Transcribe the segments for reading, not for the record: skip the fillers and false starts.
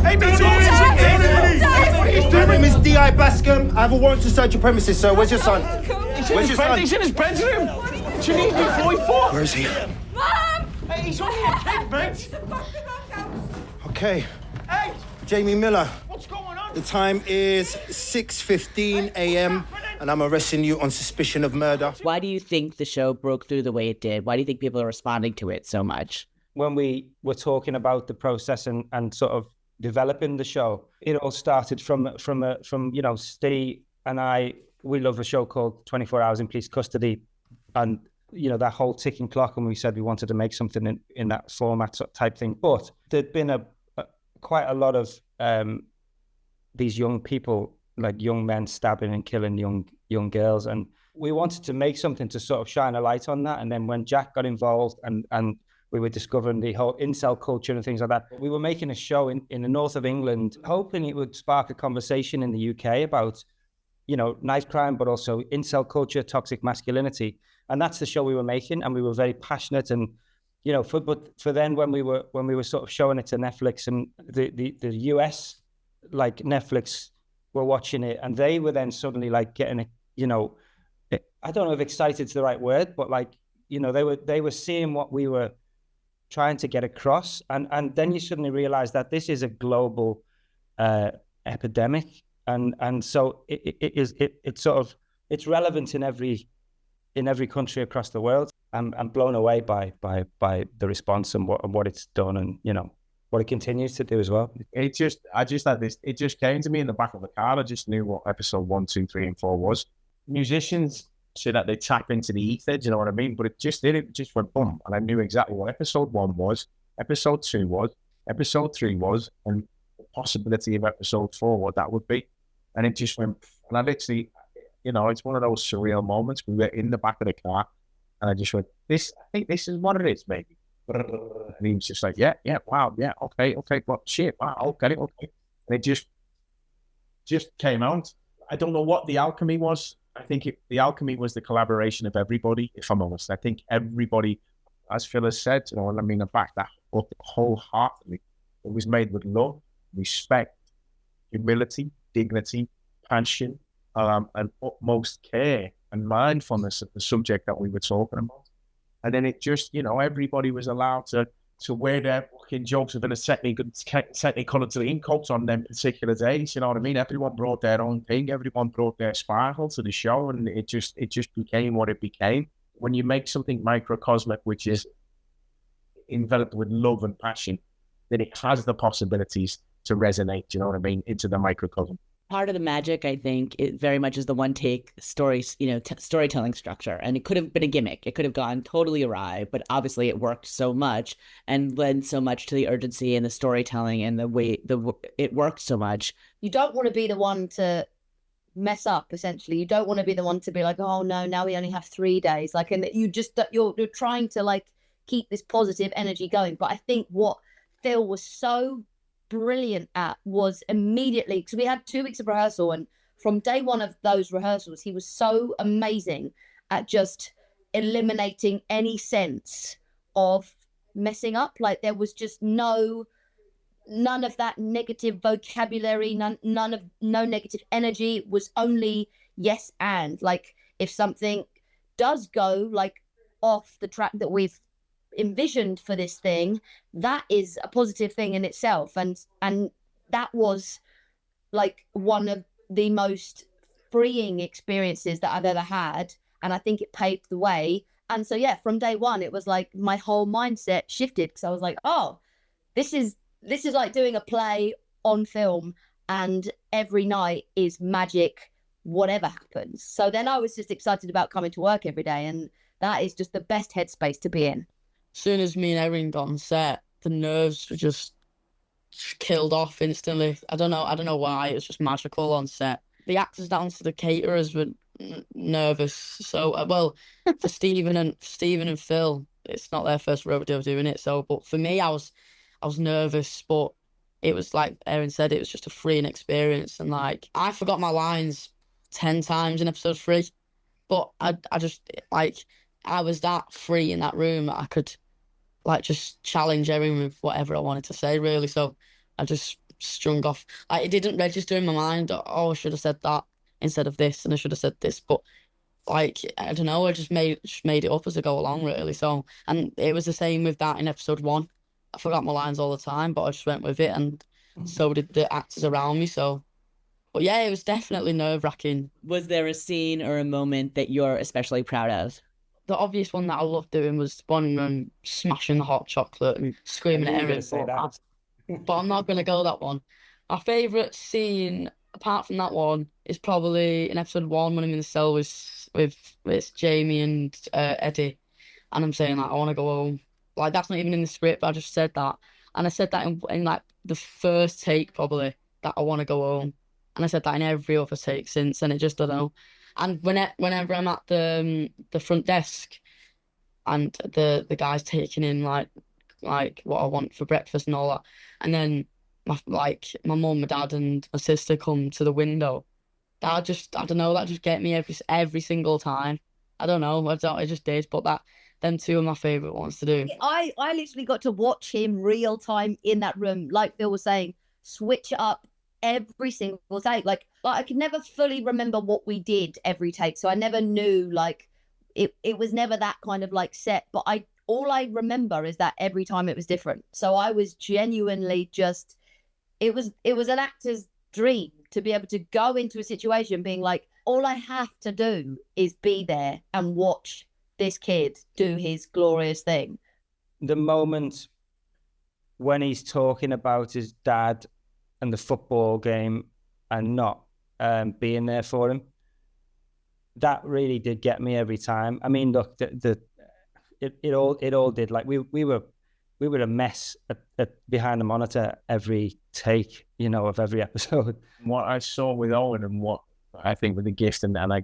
My name is D.I. Bascom. I have a warrant to search your premises, sir. Where's your son? Where's your son? He's in his bedroom. She needs me 44. Where is he? Mom! Hey, he's only a kid, mate. Okay. Hey! Jamie Miller. What's going on? The time is 6:15 a.m. and I'm arresting you on suspicion of murder. Why do you think the show broke through the way it did? Why do you think people are responding to it so much? When we were talking about the process and sort of developing the show, it all started from Steve and I. We love a show called 24 Hours in Police Custody, and that whole ticking clock. And we said we wanted to make something in that format type thing. But there'd been quite a lot of these young people, like young men stabbing and killing young girls, and we wanted to make something to sort of shine a light on that. And then when Jack got involved and we were discovering the whole incel culture and things like that, we were making a show in the north of England, hoping it would spark a conversation in the UK about knife crime, but also incel culture, toxic masculinity. And that's the show we were making, and we were very passionate. And for then when we were sort of showing it to Netflix, and the US, like Netflix, were watching it, and they were then suddenly like getting I don't know if excited is the right word, but they were seeing what we were trying to get across, and then you suddenly realize that this is a global epidemic, and so it's relevant in every country across the world. I'm blown away by the response and what it's done, and what it continues to do as well. It just came to me in the back of the car. I just knew what episode 1, 2, 3, and 4 was. Musicians say that they tap into the ether, do you know what I mean? But it just went boom, and I knew exactly what episode 1 was, episode 2 was, episode 3 was, and the possibility of episode 4, what that would be. And it just went, and I literally, it's one of those surreal moments. We were in the back of the car, and I just went, I think this is what it is, maybe. And he was just like, yeah, wow, yeah, okay, well, shit, wow, okay. And it just came out. I don't know what the alchemy was. I think the alchemy was the collaboration of everybody, if I'm honest. I think everybody, as Phil has said, I back that up wholeheartedly. It was made with love, respect, humility, dignity, passion, and utmost care and mindfulness of the subject that we were talking about. And then it just, everybody was allowed to wear their fucking Josephine Technicolor clean coats on them particular days, you know what I mean? Everyone brought their own thing, everyone brought their sparkle to the show, and it just became what it became. When you make something microcosmic, which is enveloped with love and passion, then it has the possibilities to resonate, you know what I mean, into the microcosm. Part of the magic, I think, it very much is the one take stories, storytelling structure. And it could have been a gimmick. It could have gone totally awry, but obviously it worked so much and led so much to the urgency and the storytelling and the way it worked so much. You don't want to be the one to mess up, essentially. You don't want to be the one to be like, oh no, now we only have 3 days. And you're trying to keep this positive energy going. But I think what Phil was so brilliant at was immediately, because we had 2 weeks of rehearsal, and from day one of those rehearsals he was so amazing at just eliminating any sense of messing up. There was just none of that negative vocabulary, no negative energy. It was only yes and. If something does go off the track that we've envisioned for this thing, that is a positive thing in itself, and that was one of the most freeing experiences that I've ever had, and I think it paved the way. And so from day one it was my whole mindset shifted, because I was like, oh, this is like doing a play on film, and every night is magic whatever happens. So then I was just excited about coming to work every day, and that is just the best headspace to be in. As soon as me and Erin got on set, the nerves were just killed off instantly. I don't know why. It was just magical on set. The actors down to the caterers were nervous. So, for Stephen and Phil, it's not their first rodeo doing it. So, but for me, I was nervous. But it was like Erin said, it was just a freeing experience. And I forgot my lines 10 times in episode 3, but I was that free in that room. I could just challenge Erin with whatever I wanted to say, really. So I just strung off. Like, it didn't register in my mind. Oh, I should have said that instead of this, and I should have said this. But like, I don't know, I just made it up as I go along, really. So, and it was the same with that in episode 1. I forgot my lines all the time, but I just went with it, and so did the actors around me. So, but yeah, it was definitely nerve-wracking. Was there a scene or a moment that you're especially proud of? The obvious one that I loved doing was one smashing the hot chocolate and screaming at Erin. But I'm not going to go that one. My favourite scene, apart from that one, is probably in episode 1 when I'm in the cell with Jamie and Eddie. And I'm saying, like, I want to go home. Like, that's not even in the script, I just said that. And I said that in like, the first take, probably, that I want to go home. And I said that in every other take since, and it just, I don't know. And whenever I'm at the front desk and the guy's taking in like what I want for breakfast and all that, and then my mum, my dad, and my sister come to the window, I don't know, that just get me every single time. I don't know, it just did. But them two are my favourite ones to do. I literally got to watch him real time in that room, like Phil was saying, switch it up every single take. Like I could never fully remember what we did every take, so I never knew, like, it was never that kind of like set, but all I remember is that every time it was different. So I was genuinely just, it was an actor's dream to be able to go into a situation being like, all I have to do is be there and watch this kid do his glorious thing. The moment when he's talking about his dad and the football game and not being there for him, that really did get me every time. I mean, look, it all did. Like, we were a mess at behind the monitor every take, of every episode. What I saw with Owen and what I think with the gift, and I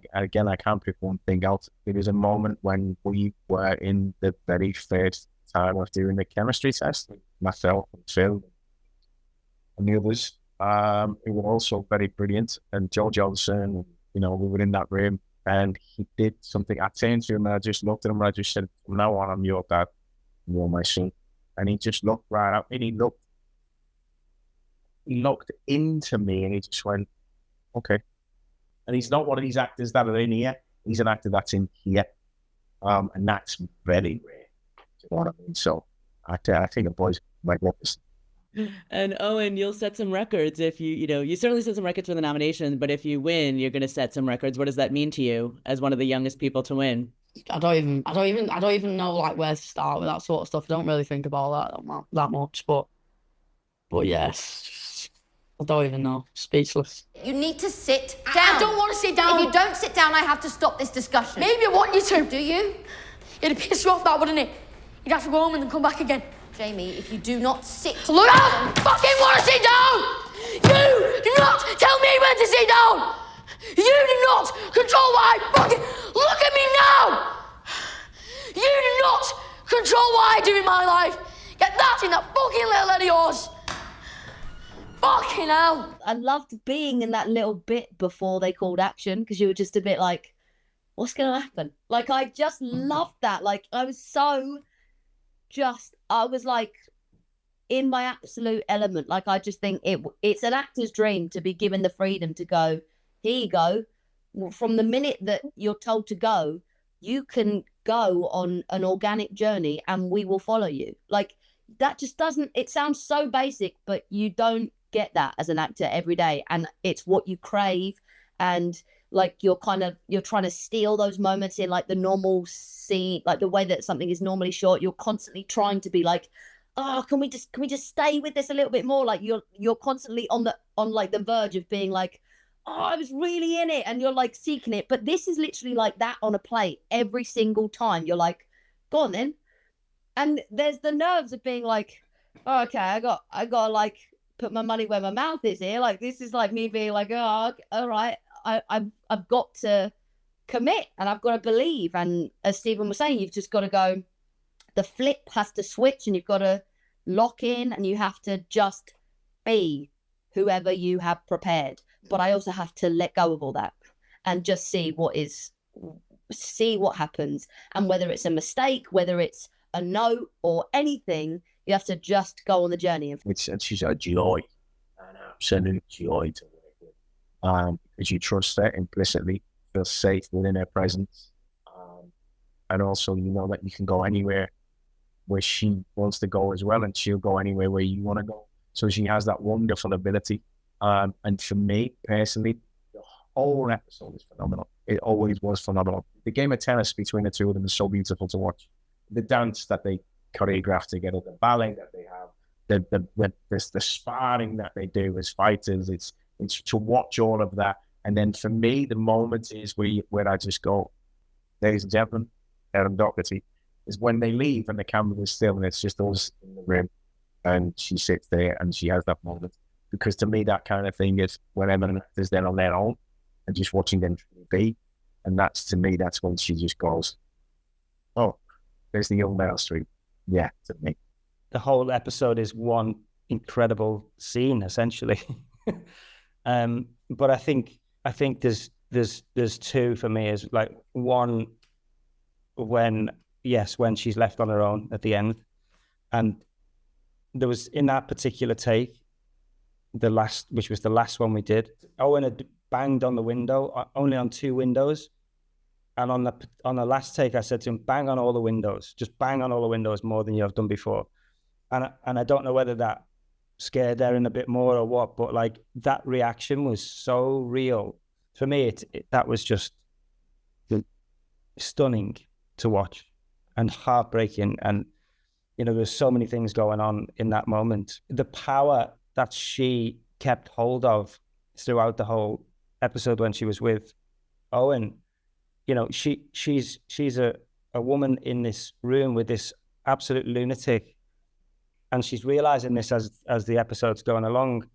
can't pick one thing out. There was a moment when we were in the very first time of doing the chemistry test, myself and Phil and the others. It was also very brilliant. And Joe Johnson, we were in that room, and he did something. I turned to him and I just looked at him and I just said, from now on, I'm your dad, you're my son. And he just looked right up and he looked into me and he just went, okay. And he's not one of these actors that are in here. He's an actor that's in here. And that's very rare. You know what I mean? So I think the boys might love this. And Owen, you'll set some records if you certainly set some records for the nomination, but if you win, you're going to set some records. What does that mean to you as one of the youngest people to win? I don't even know like where to start with that sort of stuff. I don't really think about that much, but yes, I don't even know. Speechless. You need to sit down. I don't want to sit down. If you don't sit down, I have to stop this discussion. Maybe I want you to. Do you? It'd piss you off, that, wouldn't it? You'd have to go home and then come back again. Jamie, if you do not sit Look, I don't fucking want to sit down! You do not tell me when to sit down! You do not control what I fucking... Look at me now! You do not control what I do in my life! Get that in that fucking little head of yours! Fucking hell! I loved being in that little bit before they called action, because you were just a bit like, what's going to happen? Like, I just loved that. Like, I was like in my absolute element. Like, I just think it's an actor's dream to be given the freedom to go, here you go. From the minute that you're told to go, you can go on an organic journey and we will follow you. Like, that just doesn't, it sounds so basic, but you don't get that as an actor every day. And it's what you crave. And like, you're trying to steal those moments in like the normal scene, like the way that something is normally shot. You're constantly trying to be like, oh, can we just stay with this a little bit more? Like, you're constantly on like the verge of being like, oh, I was really in it, and you're like seeking it. But this is literally like that on a plate every single time. You're like, go on then. And there's the nerves of being like, oh, okay, I got to like put my money where my mouth is here. Like, this is like me being like, oh, all right, I've got to commit and I've got to believe. And as Stephen was saying, you've just got to go, the flip has to switch and you've got to lock in and you have to just be whoever you have prepared. But I also have to let go of all that and just see what happens. And whether it's a mistake, whether it's a no or anything, you have to just go on the journey. And she's a joy. absolute joy to work with. Because you trust her implicitly, feel safe within her presence. And also, you know that you can go anywhere where she wants to go as well, and she'll go anywhere where you want to go. So she has that wonderful ability. And for me personally, the whole episode is phenomenal. It always was phenomenal. The game of tennis between the two of them is so beautiful to watch. The dance that they choreograph together, the ballet that they have, the sparring that they do as fighters, it's to watch all of that. And then for me, the moment is where I just go, ladies and gentlemen, Erin Doherty, is when they leave and the camera is still and it's just us in the room, and she sits there and she has that moment. Because to me, that kind of thing is when Emma is then on their own and just watching them be. And that's, to me, that's when she just goes, oh, there's the young Meryl Streep. Yeah, to me. The whole episode is one incredible scene, essentially. But I think there's two for me. Is like one when she's left on her own at the end, and there was in that particular take, which was the last one we did, Owen had banged on the window, only on 2 windows. And on the last take, I said to him, bang on all the windows, just bang on all the windows more than you have done before. And I don't know whether that scared Erin a bit more or what, but like that reaction was so real. For me, that was just stunning to watch and heartbreaking. And, there's so many things going on in that moment. The power that she kept hold of throughout the whole episode when she was with Owen, she's a woman in this room with this absolute lunatic, and she's realizing this as the episode's going along.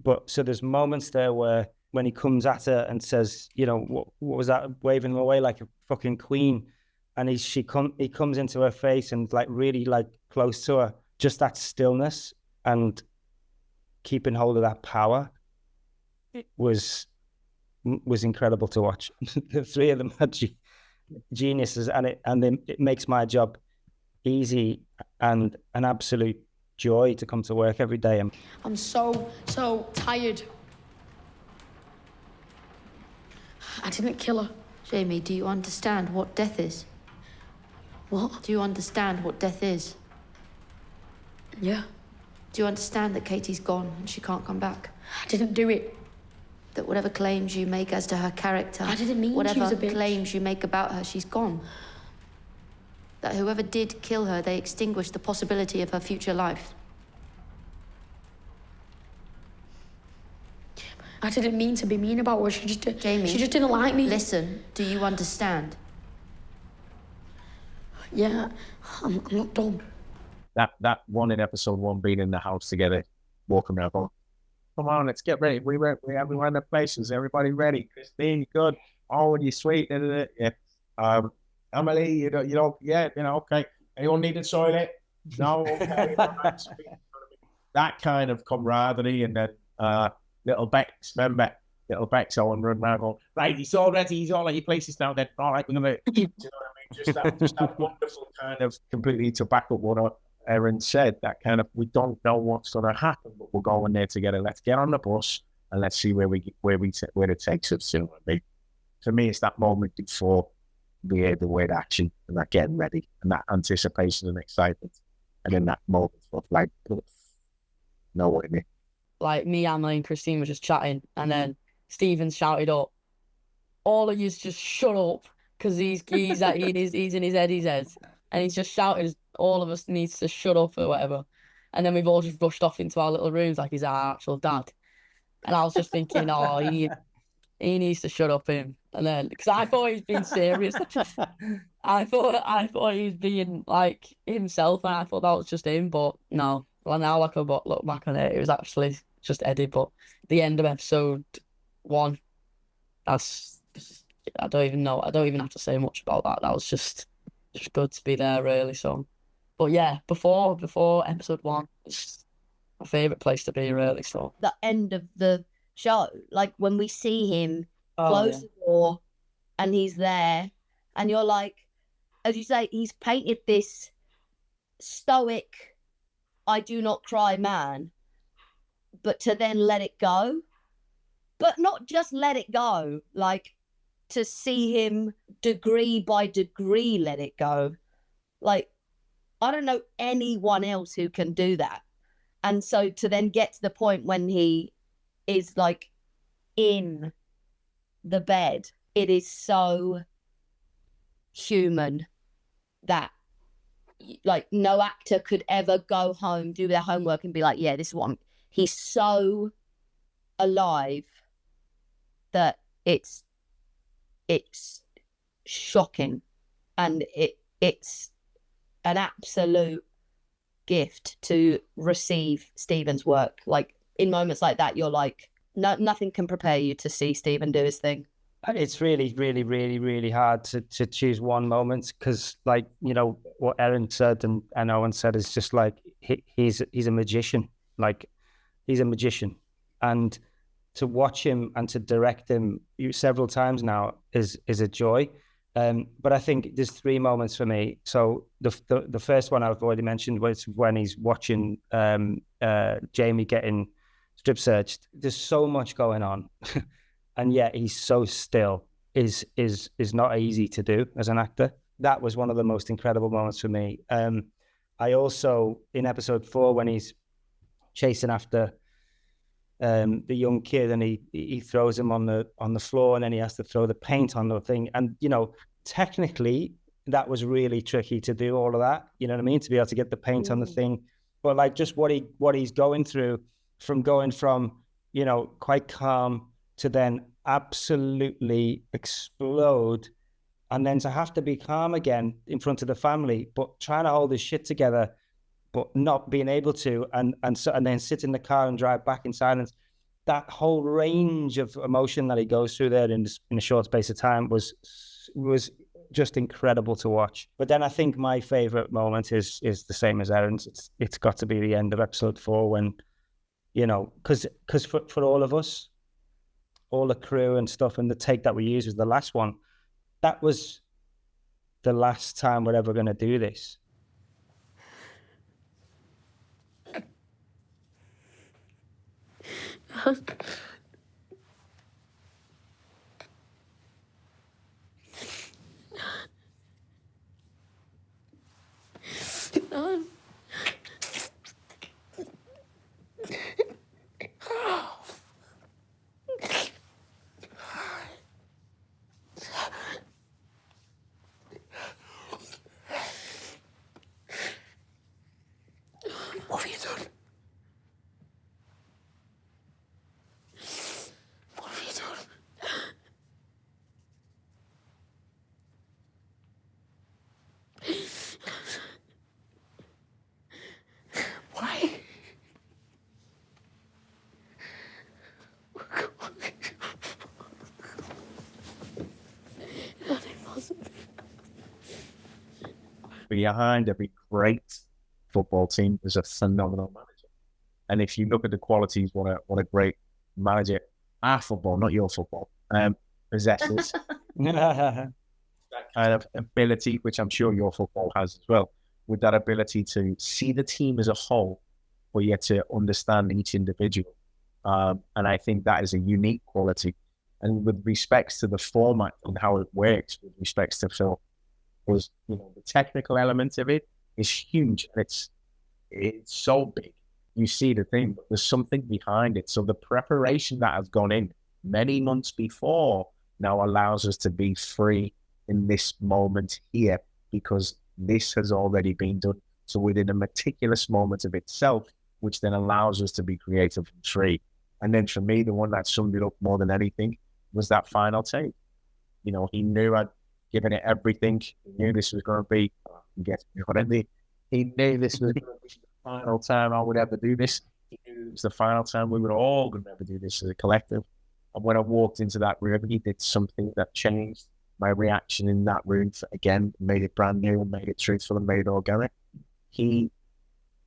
But so there's moments there where when he comes at her and says, what was that, waving him away like a fucking queen, and he comes into her face and like really like close to her, just that stillness and keeping hold of that power was incredible to watch. The three of them are geniuses, and it makes my job easy and an absolute joy to come to work every day. I'm so tired. I didn't kill her. Jamie, do you understand what death is? What? Do you understand what death is? Yeah. Do you understand that Katie's gone and she can't come back? I didn't do it. That whatever claims you make as to her character, I didn't mean she was a whatever bitch. claims you make about her, she's gone. That whoever did kill her, they extinguished the possibility of her future life. I didn't mean to be mean about her. Jamie, she just didn't like me. Listen, do you understand? Yeah, I'm not dumb. That one in episode 1 being in the house together, walking around going, come on, let's get ready. We have the places. Everybody ready? Christine, good. Oh, you sweet. Yeah. Emily, yeah, okay. Anyone need a toilet? No, okay. That kind of camaraderie, and then little Bex, remember? Little Bex on run around going, right, he's all ready. He's all at your places now. Then all right, we're gonna. Do you know what I mean? Just that wonderful kind of completely to back up what Erin said. That kind of, we don't know what's going to happen, but we're going there together. Let's get on the bus and let's see where it takes us. You know what I mean? For me, it's that moment before the word action and that getting ready and that anticipation and excitement, and then that moment of like, know what I mean? Like me, Emily, and Christine were just chatting, and then Stephen shouted up, "All of you just shut up," because he's in his Eddie's head, and he's just shouted, "All of us needs to shut up," or whatever. And then we've all just rushed off into our little rooms like he's our actual dad. And I was just thinking, oh, he needs to shut up him. And then, because I thought he was being serious. I thought he was being like himself, and I thought that was just him. But no, well, now I can look back on it, it was actually just Eddie. But the end of episode 1, that's, I don't even know. I don't even have to say much about that. That was just good to be there, really. So, but yeah, before episode 1, it's my favourite place to be, really. So the end of the show, like when we see him close the door and he's there, and you're like, as you say, he's painted this stoic, I do not cry man, but to then let it go. But not just let it go, like to see him degree by degree let it go. Like, I don't know anyone else who can do that. And so to then get to the point when he is like in the bed, it is so human that like no actor could ever go home, do their homework and be like, yeah, this is what he's so alive that it's shocking, and it's an absolute gift to receive Stephen's work. Like in moments like that, you're like, nothing can prepare you to see Stephen do his thing. It's really, really, really, really hard to choose one moment, because, like, you know, what Erin said and Owen said is just like, he's a magician. Like, he's a magician. And to watch him and to direct him several times now is a joy. But I think there's three moments for me. So the first one I've already mentioned was when he's watching Jamie getting strip searched. There's so much going on. And yet he's so still is not easy to do as an actor. That was one of the most incredible moments for me. I also, in episode 4, when he's chasing after the young kid and he throws him on the floor, and then he has to throw the paint on the thing. And, you know, technically that was really tricky to do all of that. You know what I mean? To be able to get the paint on the thing. But like just what he's going through, from, you know, quite calm to then absolutely explode, and then to have to be calm again in front of the family, but trying to hold his shit together, but not being able to, and then sit in the car and drive back in silence. That whole range of emotion that he goes through there in a short space of time was just incredible to watch. But then I think my favorite moment is the same as Erin's. It's got to be the end of episode 4, when, you know, because for all of us, all the crew and stuff, and the take that we used was the last one. That was the last time we're ever going to do this. What have you done? What have you done? Why? Behind every great football team is a phenomenal manager. And if you look at the qualities, what a great manager, our football, not your football, possesses. That kind of ability, which I'm sure your football has as well, with that ability to see the team as a whole, but yet to understand each individual. And I think that is a unique quality. And with respects to the format and how it works, with respects to film, was, you know, the technical element of it is huge, and it's so big. You see the thing, but there's something behind it. So the preparation that has gone in many months before now allows us to be free in this moment here, because this has already been done. So within a meticulous moment of itself, which then allows us to be creative and free. And then for me, the one that summed it up more than anything was that final take. You know, he knew I'd given it everything. He knew this was going to be, he knew this was going to be the final time I would ever do this. He knew it was the final time we were all going to ever do this as a collective. And when I walked into that room, he did something that changed my reaction in that room. Again, made it brand new and made it truthful and made it organic. He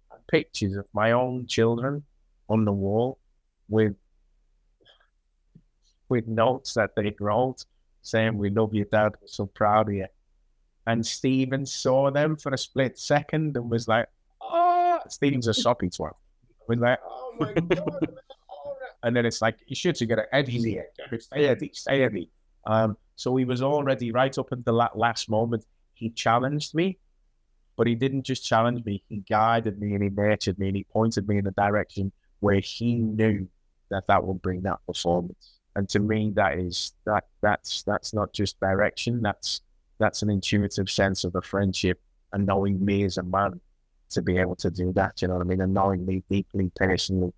had pictures of my own children on the wall with notes that they'd wrote saying, "We love you, Dad. We're so proud of you." And Stephen saw them for a split second and was like, "Oh," Stephen's a soppy twat. Was like, "Oh my God." And then it's like, you should get Eddie's here. Stay Eddie. So he was already right up until that last moment. He challenged me, but he didn't just challenge me. He guided me and he nurtured me and he pointed me in a direction where he knew that would bring that performance. And to me, that's not just direction. That's an intuitive sense of a friendship and knowing me as a man to be able to do that. You know what I mean? And knowing me deeply, personally,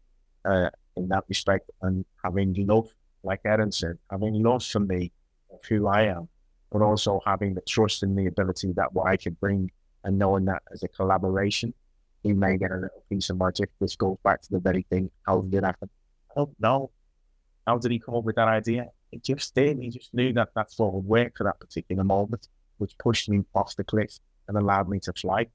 in that respect, and having love, like Erin said, having love for me of who I am, but also having the trust in the ability that what I could bring, and knowing that as a collaboration, he may get a little piece of magic. This goes back to the very thing. How did it happen? I don't know. How did he come up with that idea? It just did. He just knew that that's what would work for that particular moment, which pushed me off the cliff and allowed me to fly.